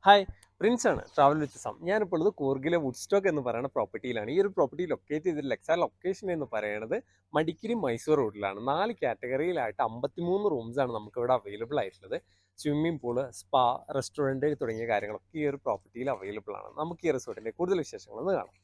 Hi, Prince ആണ് travel with some. ഞാനിപ്പോൾ ഉള്ളത് കൂർഗിലെ വുഡ്സ്റ്റോക്ക് എന്ന് പറയുന്ന പ്രോപ്പർട്ടിയിലാണ്. ഈ ഒരു പ്രോപ്പർട്ടി ലൊക്കേറ്റ് ചെയ്തിട്ടുള്ള എക്സാക്ട് ലൊക്കേഷൻ എന്ന് പറയുന്നത് മടിക്കേരി മൈസൂർ റോഡിലാണ്. 4 കാറ്റഗറിയിലായിട്ട് 53 റൂംസാണ് നമുക്ക് ഇവിടെ അവൈലബിൾ ആയിട്ടുള്ളത്. സ്വിമ്മിംഗ് പൂള്, സ്പാ, റെസ്റ്റോറൻറ്റ് തുടങ്ങിയ കാര്യങ്ങളൊക്കെ ഈ ഒരു പ്രോപ്പർട്ടിയിൽ അവൈലബിൾ ആണ്. നമുക്ക് ഈ റിസോർട്ടിൻ്റെ കൂടുതൽ വിശേഷങ്ങളൊന്ന് കാണാം.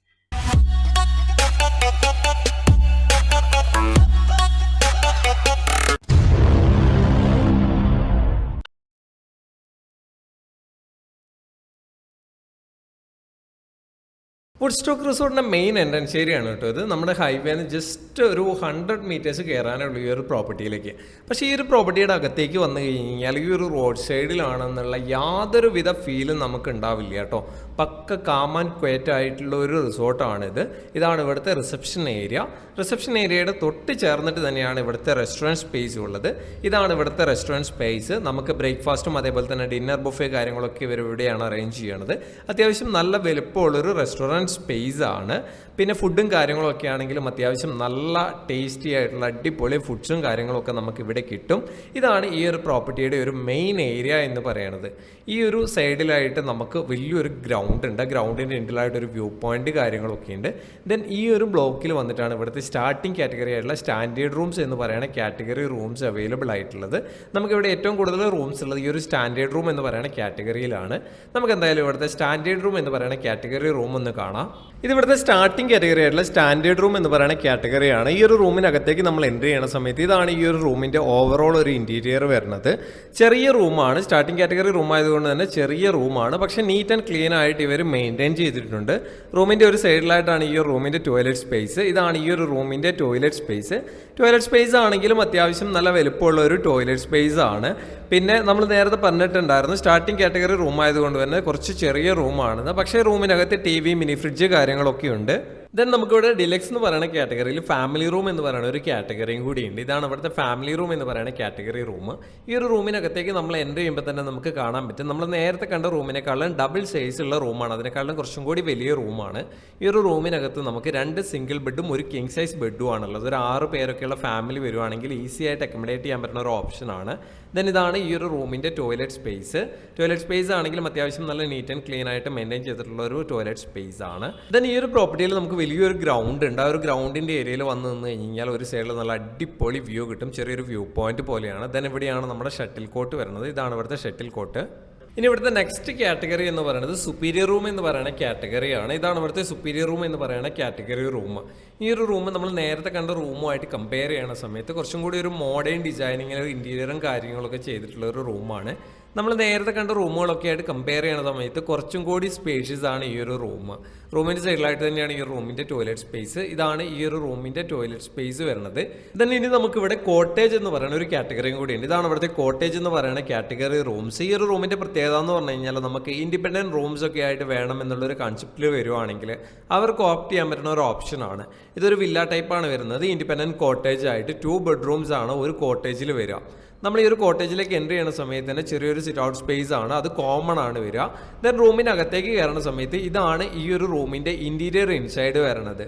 വുഡ്സ്റ്റോക്ക് റിസോർട്ടിൻ്റെ മെയിൻ എൻട്രൻസ് ഏരിയയാണ് കേട്ടോ ഇത്. നമ്മുടെ ഹൈവേന്ന് ജസ്റ്റ് ഒരു 100 മീറ്റേഴ്സ് കയറാനുള്ള ഈ ഒരു പ്രോപ്പർട്ടിയിലേക്ക്. പക്ഷേ ഈ ഒരു പ്രോപ്പർട്ടിയുടെ അകത്തേക്ക് വന്നു കഴിഞ്ഞാൽ ഈ ഒരു റോഡ് സൈഡിലാണെന്നുള്ള യാതൊരുവിധ ഫീലും നമുക്ക് ഉണ്ടാവില്ല കേട്ടോ. പക്ക കാം ആൻഡ് ക്വയറ്റ് ആയിട്ടുള്ള ഒരു റിസോർട്ടാണിത്. ഇതാണ് ഇവിടുത്തെ റിസപ്ഷൻ ഏരിയ. റിസപ്ഷൻ ഏരിയയുടെ തൊട്ട് ചേർന്നിട്ട് തന്നെയാണ് ഇവിടുത്തെ റെസ്റ്റോറൻറ്റ് സ്പേസ് ഉള്ളത്. ഇതാണ് ഇവിടുത്തെ റെസ്റ്റോറൻറ്റ് സ്പേസ്. നമുക്ക് ബ്രേക്ക്ഫാസ്റ്റും അതേപോലെ തന്നെ ഡിന്നർ ബുഫേ കാര്യങ്ങളൊക്കെ ഇവർ ഇവിടെയാണ് അറേഞ്ച് ചെയ്യണത്. അത്യാവശ്യം നല്ല വലുപ്പമുള്ളൊരു റെസ്റ്റോറൻറ്റ് സ്പേസ് ആണ്. പിന്നെ ഫുഡും കാര്യങ്ങളൊക്കെ ആണെങ്കിലും അത്യാവശ്യം നല്ല ടേസ്റ്റി ആയിട്ടുള്ള അടിപൊളി ഫുഡ്സും കാര്യങ്ങളൊക്കെ നമുക്ക് ഇവിടെ കിട്ടും. ഇതാണ് ഈ ഒരു പ്രോപ്പർട്ടിയുടെ ഒരു മെയിൻ ഏരിയ എന്ന് പറയുന്നത്. ഈ ഒരു സൈഡിലായിട്ട് നമുക്ക് വലിയൊരു ഗ്രൗണ്ട് ഉണ്ട്. ഗ്രൗണ്ടിൻ്റെ എൻഡിലായിട്ട് ഒരു വ്യൂ പോയിന്റ് കാര്യങ്ങളൊക്കെ ഉണ്ട്. ദെൻ ഈ ഒരു ബ്ലോക്കിൽ വന്നിട്ടാണ് ഇവിടുത്തെ സ്റ്റാർട്ടിംഗ് കാറ്റഗറി ആയിട്ടുള്ള സ്റ്റാൻഡേർഡ് റൂംസ് എന്ന് പറയുന്ന കാറ്റഗറി റൂംസ് അവൈലബിൾ ആയിട്ടുള്ളത്. നമുക്കിവിടെ ഏറ്റവും കൂടുതൽ റൂംസ് ഉള്ളത് ഈ ഒരു സ്റ്റാൻഡേർഡ് റൂം എന്ന് പറയുന്ന കാറ്റഗറിയിലാണ്. നമുക്ക് എന്തായാലും ഇവിടുത്തെ സ്റ്റാൻഡേർഡ് റൂം എന്ന് പറയുന്ന കാറ്റഗറി റൂം ഒന്ന് കാണാം. ഇത് ഇവിടുത്തെ സ്റ്റാർട്ടിംഗ് കാറ്റഗറി ആയിട്ടുള്ള സ്റ്റാൻഡേർഡ് റൂം എന്ന് പറയുന്ന കാറ്റഗറിയാണ്. ഈ ഒരു റൂമിനകത്തേക്ക് നമ്മൾ എൻട്രി ചെയ്യുന്ന സമയത്ത് ഇതാണ് ഈ ഒരു റൂമിൻ്റെ ഓവറോൾ ഒരു ഇൻറ്റീരിയർ വരുന്നത്. ചെറിയ റൂമാണ്, സ്റ്റാർട്ടിംഗ് കാറ്റഗറി റൂം ആയതുകൊണ്ട് തന്നെ ചെറിയ റൂമാണ്. പക്ഷേ നീറ്റ് ആൻഡ് ക്ലീൻ ആയിട്ട് ഇവർ മെയിൻറ്റെയിൻ ചെയ്തിട്ടുണ്ട്. റൂമിൻ്റെ ഒരു സൈഡിലായിട്ടാണ് ഈ ഒരു റൂമിൻ്റെ ടോയ്ലറ്റ് സ്പേസ്. ഇതാണ് ഈ ഒരു റൂമിൻ്റെ ടോയ്ലറ്റ് സ്പേസ്. ടോയ്ലറ്റ് സ്പേസ് ആണെങ്കിലും അത്യാവശ്യം നല്ല വലുപ്പമുള്ള ഒരു ടോയ്ലറ്റ് സ്പേസ് ആണ്. പിന്നെ നമ്മൾ നേരത്തെ പറഞ്ഞിട്ടുണ്ടായിരുന്നു സ്റ്റാർട്ടിംഗ് കാറ്റഗറി റൂം ആയതുകൊണ്ട് തന്നെ കുറച്ച് ചെറിയ റൂമാണെന്ന്. പക്ഷേ റൂമിനകത്ത് ടി വി, മിനി ഫ്രിഡ്ജ് കാര്യങ്ങളൊക്കെ ഉണ്ട്. ദെൻ നമുക്കിവിടെ ഡിലക്സ് എന്ന് പറയുന്ന കാറ്റഗറിയിൽ ഫാമിലി റൂം എന്ന് പറയുന്ന ഒരു കാറ്റഗറിയും കൂടി ഉണ്ട്. ഇതാണ് ഇവിടുത്തെ ഫാമിലി റൂം എന്ന് പറയുന്ന കാറ്റഗറി റൂം. ഈ ഒരു റൂമിനകത്തേക്ക് നമ്മൾ എൻ്റർ ചെയ്യുമ്പോൾ തന്നെ നമുക്ക് കാണാൻ പറ്റും നമ്മൾ നേരത്തെ കണ്ട റൂമിനേക്കാളും ഡബിൾ സൈസ് ഉള്ള റൂമാണ്. അതിനേക്കാളും കുറച്ചും കൂടി വലിയ റൂമാണ്. ഈ ഒരു റൂമിനകത്ത് നമുക്ക് 2 സിംഗിൾ ബെഡും ഒരു കിങ് സൈസ് ബെഡും ആണുള്ളത്. ഒരു 6 പേരൊക്കെയുള്ള ഫാമിലി വരുവാണെങ്കിൽ ഈസി ആയിട്ട് അക്കോമഡേറ്റ് ചെയ്യാൻ പറ്റുന്ന ഒരു ഓപ്ഷനാണ്. ദെൻ ഇതാണ് ഈ ഒരു റൂമിൻ്റെ ടോയ്ലറ്റ് സ്പേസ്. ടോയ്ലറ്റ് സ്പേസ് ആണെങ്കിലും അത്യാവശ്യം നല്ല നീറ്റ് ആൻഡ് ക്ലീൻ ആയിട്ട് മെയിൻറ്റെയിൻ ചെയ്തിട്ടുള്ള ഒരു ടോയ്ലറ്റ് സ്പേസ് ആണ്. ദെൻ ഈ ഒരു പ്രോപ്പർട്ടിയിൽ നമുക്ക് വലിയൊരു ഗ്രൗണ്ട് ഉണ്ട്. ആ ഒരു ഗ്രൗണ്ടിൻ്റെ ഏരിയയിൽ വന്ന് നിന്ന് കഴിഞ്ഞാൽ ഒരു സൈഡിൽ നല്ല അടിപൊളി വ്യൂ കിട്ടും. ചെറിയൊരു വ്യൂ പോയിന്റ് പോലെയാണ്. ദെൻ ഇവിടെയാണ് നമ്മുടെ ഷട്ടിൽ കോർട്ട് വരുന്നത്. ഇതാണ് ഇവിടുത്തെ ഷട്ടിൽ കോർട്ട്. ഇനി ഇവിടുത്തെ നെക്സ്റ്റ് കാറ്റഗറി എന്ന് പറയുന്നത് സുപ്പീരിയർ റൂം എന്ന് പറയുന്ന കാറ്റഗറിയാണ്. ഇതാണ് ഇവിടുത്തെ സുപ്പീരിയർ റൂം എന്ന് പറയുന്ന കാറ്റഗറി റൂം. ഈ ഒരു റൂം നമ്മൾ നേരത്തെ കണ്ട റൂമുമായിട്ട് കമ്പയർ ചെയ്യുന്ന സമയത്ത് കുറച്ചും കൂടി ഒരു മോഡേൺ ഡിസൈനിങ്ങിൽ ഇൻറ്റീരിയറും കാര്യങ്ങളൊക്കെ ചെയ്തിട്ടുള്ള ഒരു റൂമാണ്. നമ്മൾ നേരത്തെ കണ്ട റൂമുകളൊക്കെ ആയിട്ട് കമ്പയർ ചെയ്യുന്ന സമയത്ത് കുറച്ചും കൂടി സ്പേഷ്യസ് ആണ് ഈ ഒരു റൂം. റൂമിൻ്റെ സൈഡിലായിട്ട് തന്നെയാണ് ഈ റൂമിൻ്റെ ടോയ്ലറ്റ് സ്പേസ്. ഇതാണ് ഈ ഒരു റൂമിൻ്റെ ടോയ്ലറ്റ് സ്പേസ് വരുന്നത്. then ഇനി നമുക്കിവിടെ കോട്ടേജ് എന്ന് പറയുന്ന ഒരു കാറ്റഗറിയും കൂടി ഉണ്ട്. ഇതാണ് ഇവിടുത്തെ കോട്ടേജ് എന്ന് പറയുന്ന കാറ്റഗറി റൂംസ്. ഈ ഒരു റൂമിൻ്റെ പ്രത്യേകത എന്ന് പറഞ്ഞു കഴിഞ്ഞാൽ നമുക്ക് ഇൻഡിപെൻഡൻറ്റ് റൂംസ് ഒക്കെ ആയിട്ട് വേണം എന്നുള്ളൊരു കൺസെപ്റ്റിൽ വരുവാണെങ്കിൽ അവർക്ക് ഓപ്റ്റ് ചെയ്യാൻ പറ്റുന്ന ഒരു ഓപ്ഷനാണ്. ഇതൊരു വില്ല ടൈപ്പാണ് വരുന്നത്. ഇൻഡിപെൻഡൻറ്റ് കോട്ടേജ് ആയിട്ട് 2 ബെഡ്റൂംസ് ആണ് ഒരു കോട്ടേജിൽ വരിക. നമ്മൾ ഈ ഒരു കോട്ടേജിലേക്ക് എൻ്റർ ചെയ്യുന്ന സമയത്ത് തന്നെ ചെറിയൊരു സിറ്റ് ഔട്ട് സ്പേസ് ആണ്. അത് കോമൺ ആണ് വരിക. ദെൻ റൂമിനകത്തേക്ക് കയറുന്ന സമയത്ത് ഇതാണ് ഈ ഒരു റൂമിൻ്റെ ഇൻറ്റീരിയർ ഇൻസൈഡ് വരുന്നത്.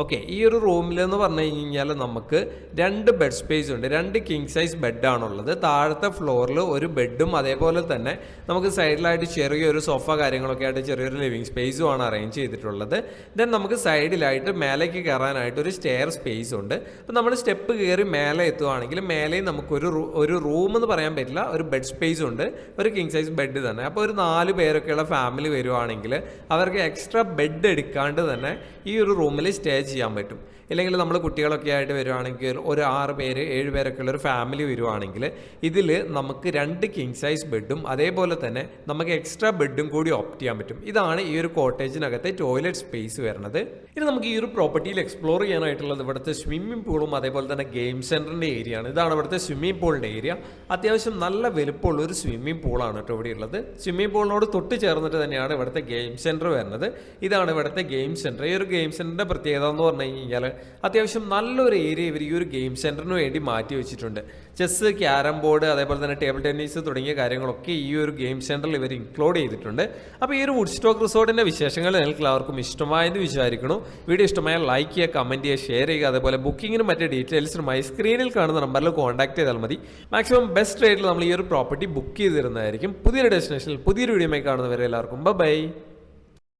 ഓക്കെ, ഈ ഒരു റൂമിലെന്ന് പറഞ്ഞു കഴിഞ്ഞാൽ നമുക്ക് 2 ബെഡ് സ്പേസ് ഉണ്ട്. 2 കിങ് സൈസ് ബെഡാണുള്ളത്. താഴത്തെ ഫ്ലോറിൽ ഒരു ബെഡും അതേപോലെ തന്നെ നമുക്ക് സൈഡിലായിട്ട് ചെറിയൊരു സോഫ കാര്യങ്ങളൊക്കെ ആയിട്ട് ചെറിയൊരു ലിവിങ് സ്പേസും ആണ് അറേഞ്ച് ചെയ്തിട്ടുള്ളത്. ദെൻ നമുക്ക് സൈഡിലായിട്ട് മേലേക്ക് കയറാനായിട്ട് ഒരു സ്റ്റെയർ സ്പേസ് ഉണ്ട്. അപ്പോൾ നമ്മൾ സ്റ്റെപ്പ് കയറി മേലെ എത്തുവാണെങ്കിൽ മേലെയും നമുക്കൊരു റൂം എന്ന് പറയാൻ പറ്റില്ല, ഒരു ബെഡ് സ്പേസ് ഉണ്ട്. ഒരു കിങ് സൈസ് ബെഡ് തന്നെ. അപ്പോൾ ഒരു 4 പേരൊക്കെയുള്ള ഫാമിലി വരുവാണെങ്കിൽ അവർക്ക് എക്സ്ട്രാ ബെഡ് എടുക്കാണ്ട് തന്നെ ഈ ഒരു റൂമിൽ സ്റ്റേ ചെയ്യാൻ പറ്റും. ഇല്ലെങ്കിൽ നമ്മൾ കുട്ടികളൊക്കെ ആയിട്ട് വരുവാണെങ്കിൽ ഒരു 6 പേര് 7 പേരൊക്കെ ഉള്ള ഒരു ഫാമിലി വരുവാണെങ്കിൽ ഇതിൽ നമുക്ക് 2 കിങ് സൈസ് ബെഡും അതേപോലെ തന്നെ നമുക്ക് എക്സ്ട്രാ ബെഡും കൂടി ഓപ്റ്റ് ചെയ്യാൻ പറ്റും. ഇതാണ് ഈ ഒരു കോട്ടേജിനകത്തെ ടോയ്ലറ്റ് സ്പേസ് വരുന്നത്. ഇനി നമുക്ക് ഈ ഒരു പ്രോപ്പർട്ടിയിൽ എക്സ്പ്ലോർ ചെയ്യാനായിട്ടുള്ളത് ഇവിടുത്തെ സ്വിമ്മിംഗ് പൂളും അതേപോലെ തന്നെ ഗെയിം സെൻറ്ററിൻ്റെ ഏരിയ ആണ്. ഇതാണ് ഇവിടുത്തെ സ്വിമ്മിംഗ് പൂളിൻ്റെ ഏരിയ. അത്യാവശ്യം നല്ല വലുപ്പമുള്ള ഒരു സ്വിമ്മിംഗ് പൂളാണ് കേട്ടോ ഇവിടെ ഉള്ളത്. സ്വിമ്മിംഗ് പൂളിനോട് തൊട്ട് ചേർന്നിട്ട് തന്നെയാണ് ഇവിടുത്തെ ഗെയിം സെൻറ്റർ വരുന്നത്. ഇതാണ് ഇവിടുത്തെ ഗെയിം സെൻറ്റർ. ഈ ഒരു ഗെയിം സെൻറ്ററിൻ്റെ പ്രത്യേകത എന്ന് പറഞ്ഞു കഴിഞ്ഞാൽ അത്യാവശ്യം നല്ലൊരു ഏരിയ ഇവർ ഈ ഒരു ഗെയിം സെൻറ്ററിന് വേണ്ടി മാറ്റി വെച്ചിട്ടുണ്ട്. ചെസ്സ്, ക്യാരം ബോർഡ്, അതേപോലെ തന്നെ ടേബിൾ ടെന്നീസ് തുടങ്ങിയ കാര്യങ്ങളൊക്കെ ഈ ഒരു ഗെയിം സെൻറ്ററിൽ ഇവർ ഇൻക്ലൂഡ് ചെയ്തിട്ടുണ്ട്. അപ്പോൾ ഈ ഒരു വുഡ്സ്റ്റോക്ക് റിസോർട്ടിൻ്റെ വിശേഷങ്ങൾ നിങ്ങൾക്ക് എല്ലാവർക്കും ഇഷ്ടമായെന്ന് വിചാരിക്കുന്നു. വീഡിയോ ഇഷ്ടമായാൽ ലൈക്ക് ചെയ്യുക, കമൻറ്റ് ചെയ്യുക, ഷെയർ ചെയ്യുക. അതേപോലെ ബുക്കിങ്ങിനും മറ്റ് ഡീറ്റെയിൽസിനുമായി സ്ക്രീനിൽ കാണുന്ന നമ്പറിൽ കോൺടാക്ട് ചെയ്താൽ മതി. മാക്സിമം ബെസ്റ്റ് റേറ്റിൽ നമ്മൾ ഈ ഒരു പ്രോപ്പർട്ടി ബുക്ക് ചെയ്ത് തരുന്നതായിരിക്കും. പുതിയൊരു ഡെസ്റ്റിനേഷനിൽ പുതിയൊരു വീഡിയോയുമായി കാണുന്നവരെ എല്ലാവർക്കും ബൈ.